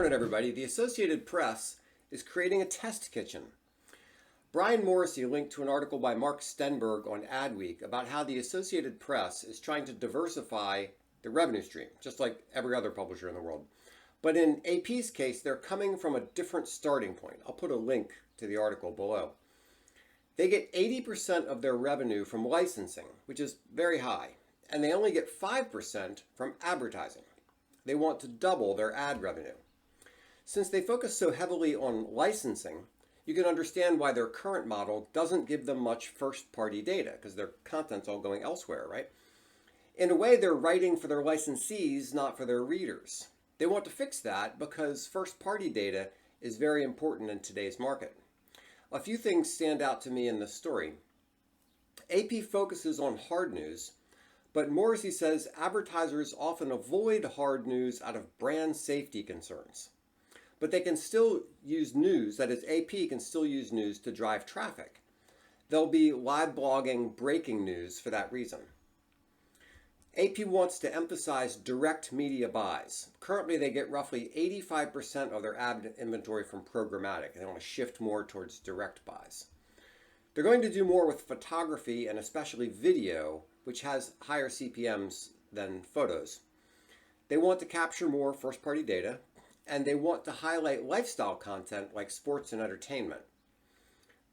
morning, everybody. The Associated Press is creating a test kitchen. Brian Morrissey linked to an article by Mark Stenberg on Adweek about how the Associated Press is trying to diversify the revenue stream, just like every other publisher in the world. But in AP's case, they're coming from a different starting point. I'll put a link to the article below. They get 80% of their revenue from licensing, which is very high, and they only get 5% from advertising. They want to double their ad revenue. Since they focus so heavily on licensing, you can understand why their current model doesn't give them much first-party data, because their content's all going elsewhere, right? In a way, they're writing for their licensees, not for their readers. They want to fix that because first-party data is very important in today's market. A few things stand out to me in this story. AP focuses on hard news, but Morrissey says advertisers often avoid hard news out of brand safety concerns. But they can still use news, that is, AP can still use news to drive traffic. They'll be live blogging breaking news for that reason. AP wants to emphasize direct media buys. Currently, they get roughly 85% of their ad inventory from programmatic, and they want to shift more towards direct buys. They're going to do more with photography and especially video, which has higher CPMs than photos. They want to capture more first-party data, and they want to highlight lifestyle content like sports and entertainment.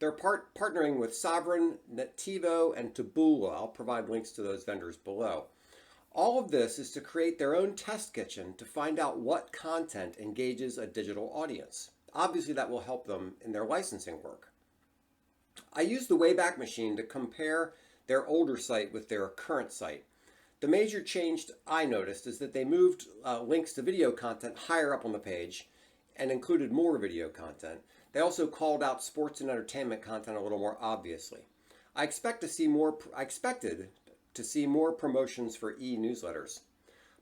They're partnering with Sovereign, Nativo, and Taboola. I'll provide links to those vendors below. All of this is to create their own test kitchen to find out what content engages a digital audience. Obviously, that will help them in their licensing work. I used the Wayback Machine to compare their older site with their current site. The major change I noticed is that they moved links to video content higher up on the page and included more video content. They also called out sports and entertainment content a little more obviously. I expected to see more promotions for e-newsletters.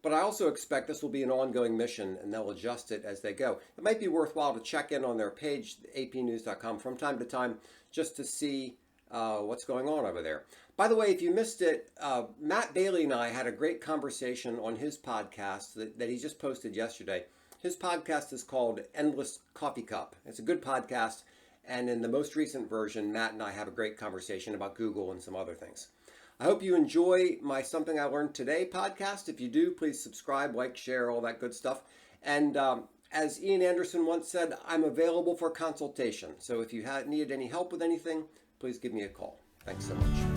But I also expect this will be an ongoing mission and they'll adjust it as they go. It might be worthwhile to check in on their page, apnews.com, from time to time just to see what's going on over there. By the way, if you missed it, Matt Bailey and I had a great conversation on his podcast that he just posted yesterday. His podcast is called Endless Coffee Cup. It's a good podcast, and in the most recent version, Matt and I have a great conversation about Google and some other things. I hope you enjoy my Something I Learned Today podcast. If you do, please subscribe, like, share, all that good stuff. And as Ian Anderson once said, I'm available for consultation. So if you needed any help with anything, please give me a call. Thanks so much.